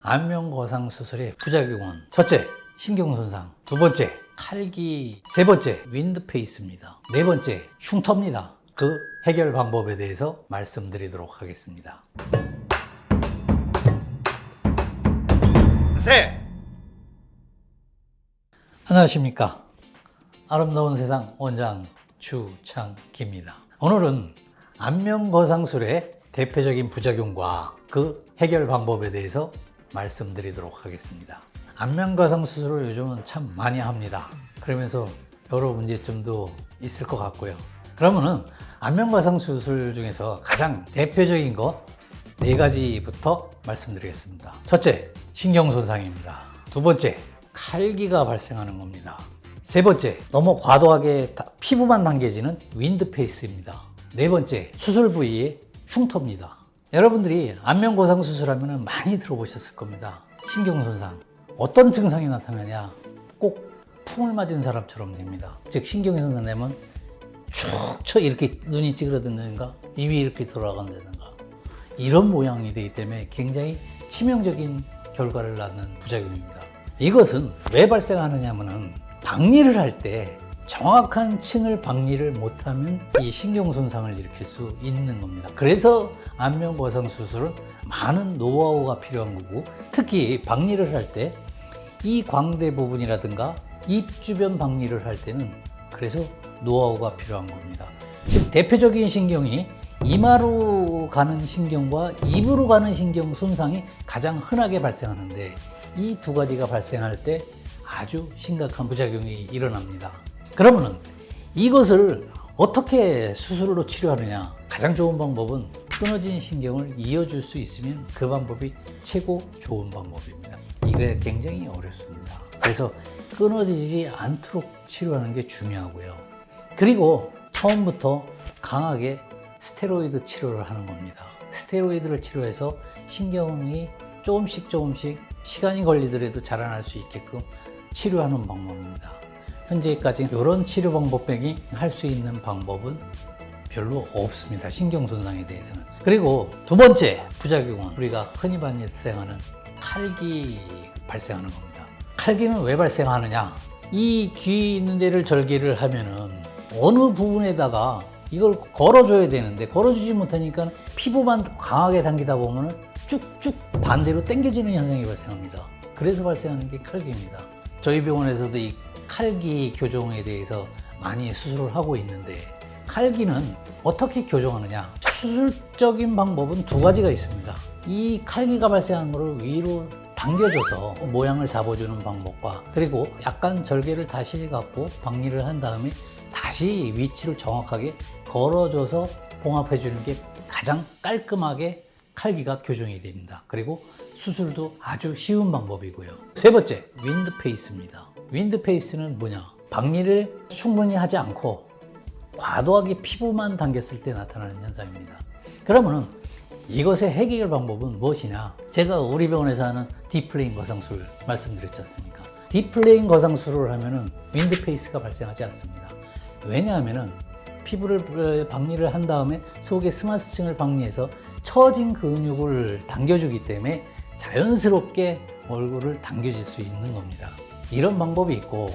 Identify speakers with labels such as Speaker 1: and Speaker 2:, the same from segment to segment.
Speaker 1: 안면거상 수술의 부작용은 첫째, 신경손상. 두 번째, 칼기. 세 번째, 윈드페이스입니다. 네 번째, 흉터입니다. 그 해결 방법에 대해서 말씀드리도록 하겠습니다. 안녕하십니까. 아름다운 세상 원장 주창기입니다. 오늘은 안면거상술의 대표적인 부작용과 그 해결 방법에 대해서 말씀드리도록 하겠습니다. 안면거상 수술을 요즘은 참 많이 합니다. 그러면서 여러 문제점도 있을 것 같고요. 그러면은 안면거상 수술 중에서 가장 대표적인 거 4가지부터 말씀드리겠습니다. 첫째, 신경손상입니다. 두 번째, 칼기가 발생하는 겁니다. 세 번째, 너무 과도하게 피부만 당겨지는 윈드페이스입니다. 네 번째, 수술 부위의 흉터입니다. 여러분들이 안면거상 수술하면 많이 들어보셨을 겁니다. 신경손상. 어떤 증상이 나타나냐? 꼭 풍을 맞은 사람처럼 됩니다. 즉 신경이 손상되면 축 이렇게 눈이 찌그러든다든가 입이 이렇게 돌아간다든가 이런 모양이 되기 때문에 굉장히 치명적인 결과를 낳는 부작용입니다. 이것은 왜 발생하느냐 하면은 박리를 할 때 정확한 층을 박리를 못하면 이 신경손상을 일으킬 수 있는 겁니다. 그래서 안면거상 수술은 많은 노하우가 필요한 거고, 특히 박리를 할 때 이 광대 부분이라든가 입 주변 박리를 할 때는 그래서 노하우가 필요한 겁니다. 즉 대표적인 신경이 이마로 가는 신경과 입으로 가는 신경 손상이 가장 흔하게 발생하는데, 이 두 가지가 발생할 때 아주 심각한 부작용이 일어납니다. 그러면은 이것을 어떻게 수술로 치료하느냐? 가장 좋은 방법은 끊어진 신경을 이어줄 수 있으면 그 방법이 최고 좋은 방법입니다. 이게 굉장히 어렵습니다. 그래서 끊어지지 않도록 치료하는 게 중요하고요. 그리고 처음부터 강하게 스테로이드 치료를 하는 겁니다. 스테로이드를 치료해서 신경이 조금씩 시간이 걸리더라도 자라날 수 있게끔 치료하는 방법입니다. 현재까지 이런 치료 방법 빼기 할 수 있는 방법은 별로 없습니다. 신경손상에 대해서는. 그리고 두 번째 부작용은 우리가 흔히 발생하는 칼기 발생하는 겁니다. 칼기는 왜 발생하느냐? 이 귀 있는 데를 절개를 하면은 어느 부분에다가 이걸 걸어줘야 되는데 걸어주지 못하니까 피부만 강하게 당기다 보면 쭉쭉 반대로 당겨지는 현상이 발생합니다. 그래서 발생하는 게 칼기입니다. 저희 병원에서도 이 칼기 교정에 대해서 많이 수술을 하고 있는데, 칼기는 어떻게 교정하느냐? 수술적인 방법은 두 가지가 있습니다. 이 칼기가 발생한 것을 위로 당겨줘서 모양을 잡아주는 방법과, 그리고 약간 절개를 다시 갖고 박리를 한 다음에 다시 위치를 정확하게 걸어줘서 봉합해주는 게 가장 깔끔하게 칼기가 교정이 됩니다. 그리고 수술도 아주 쉬운 방법이고요. 세 번째, 윈드페이스입니다. 윈드페이스는 뭐냐? 박리를 충분히 하지 않고 과도하게 피부만 당겼을 때 나타나는 현상입니다. 그러면은 이것의 해결 방법은 무엇이냐? 제가 우리 병원에서 하는 딥플레인 거상술 말씀드렸지 않습니까? 딥플레인 거상술을 하면은 윈드페이스가 발생하지 않습니다. 왜냐하면은 피부를 박리를 한 다음에 속에 스마스층을 박리해서 처진 근육을 당겨주기 때문에 자연스럽게 얼굴을 당겨질 수 있는 겁니다. 이런 방법이 있고,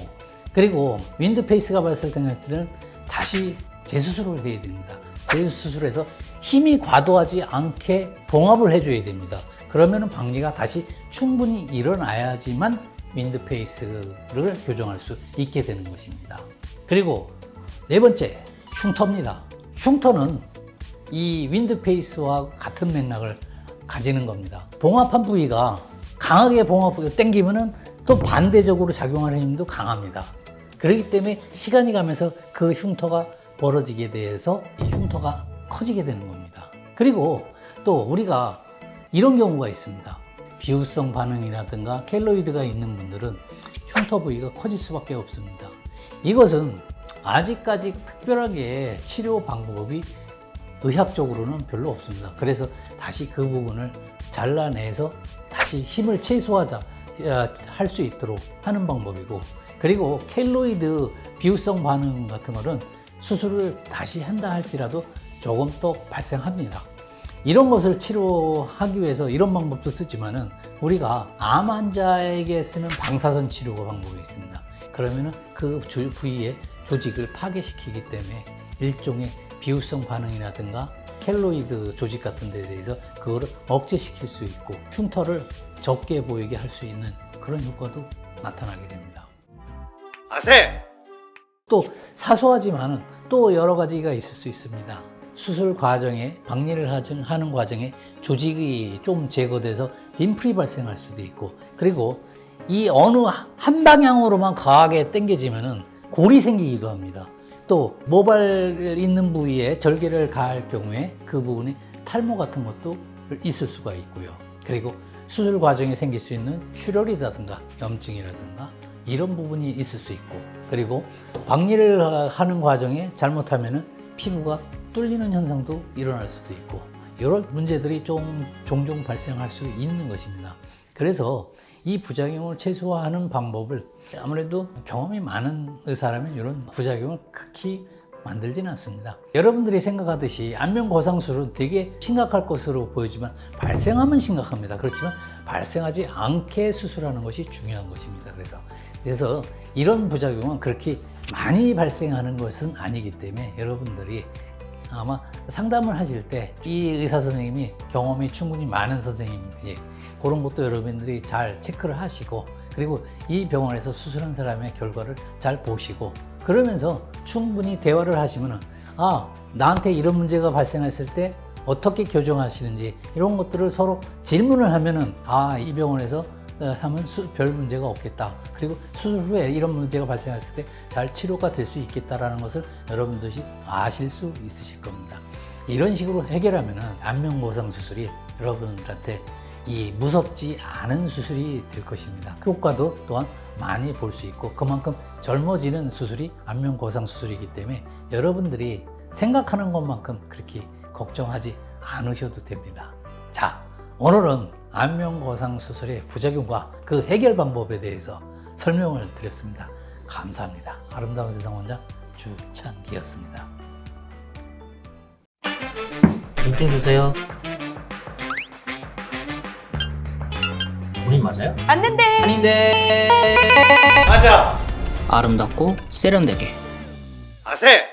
Speaker 1: 그리고 윈드페이스가 발생할 때는 다시 재수술을 해야 됩니다. 재수술해서 힘이 과도하지 않게 봉합을 해줘야 됩니다. 그러면 박리가 다시 충분히 일어나야지만 윈드페이스를 교정할 수 있게 되는 것입니다. 그리고 네 번째, 흉터입니다. 흉터는 이 윈드페이스와 같은 맥락을 가지는 겁니다. 봉합한 부위가 강하게 당기면은 또 반대적으로 작용하는 힘도 강합니다. 그렇기 때문에 시간이 가면서 그 흉터가 벌어지게 돼서 이 흉터가 커지게 되는 겁니다. 그리고 또 우리가 이런 경우가 있습니다. 비후성 반응이라든가 켈로이드가 있는 분들은 흉터 부위가 커질 수밖에 없습니다. 이것은 아직까지 특별하게 치료 방법이 의학적으로는 별로 없습니다. 그래서 다시 그 부분을 잘라내서 다시 힘을 최소화하자 할 수 있도록 하는 방법이고, 그리고 켈로이드 비후성 반응 같은 거는 수술을 다시 한다 할지라도 조금 또 발생합니다. 이런 것을 치료하기 위해서 이런 방법도 쓰지만은 우리가 암 환자에게 쓰는 방사선 치료 방법이 있습니다. 그러면은 그 부위의 조직을 파괴시키기 때문에 일종의 비후성 반응이라든가 켈로이드 조직 같은 데 대해서 그거를 억제시킬 수 있고 흉터를 적게 보이게 할 수 있는 그런 효과도 나타나게 됩니다.
Speaker 2: 아세!
Speaker 1: 또 사소하지만은 또 여러 가지가 있을 수 있습니다. 수술 과정에 박리를 하는 과정에 조직이 좀 제거돼서 딤플이 발생할 수도 있고, 그리고 이 어느 한 방향으로만 강하게 당겨지면은 골이 생기기도 합니다. 또 모발 있는 부위에 절개를 가할 경우에 그 부분에 탈모 같은 것도 있을 수가 있고요. 그리고 수술 과정에 생길 수 있는 출혈이라든가 염증이라든가 이런 부분이 있을 수 있고, 그리고 박리를 하는 과정에 잘못하면은 피부가 뚫리는 현상도 일어날 수도 있고, 이런 문제들이 좀 종종 발생할 수 있는 것입니다. 그래서 이 부작용을 최소화하는 방법을 아무래도 경험이 많은 의사라면 이런 부작용을 극히 만들지는 않습니다. 여러분들이 생각하듯이 안면 거상술은 되게 심각할 것으로 보이지만 발생하면 심각합니다. 그렇지만 발생하지 않게 수술하는 것이 중요한 것입니다. 그래서 이런 부작용은 그렇게 많이 발생하는 것은 아니기 때문에 여러분들이 아마 상담을 하실 때 이 의사 선생님이 경험이 충분히 많은 선생님인지 그런 것도 여러분들이 잘 체크를 하시고, 그리고 이 병원에서 수술한 사람의 결과를 잘 보시고, 그러면서 충분히 대화를 하시면은 나한테 이런 문제가 발생했을 때 어떻게 교정하시는지 이런 것들을 서로 질문을 하면은 이 병원에서 하면 별 문제가 없겠다. 그리고 수술 후에 이런 문제가 발생했을 때 잘 치료가 될 수 있겠다라는 것을 여러분들이 아실 수 있으실 겁니다. 이런 식으로 해결하면은 안면 거상 수술이 여러분들한테 이 무섭지 않은 수술이 될 것입니다. 그 효과도 또한 많이 볼 수 있고, 그만큼 젊어지는 수술이 안면 거상 수술이기 때문에 여러분들이 생각하는 것만큼 그렇게 걱정하지 않으셔도 됩니다. 자, 오늘은 안면 거상 수술의 부작용과 그 해결 방법에 대해서 설명을 드렸습니다. 감사합니다. 아름다운 세상 원장 주창기였습니다.
Speaker 3: 눈 주세요. 본인 맞아요?
Speaker 4: 맞는데.
Speaker 3: 아닌데.
Speaker 2: 맞아!
Speaker 3: 아름답고 세련되게.
Speaker 2: 아세!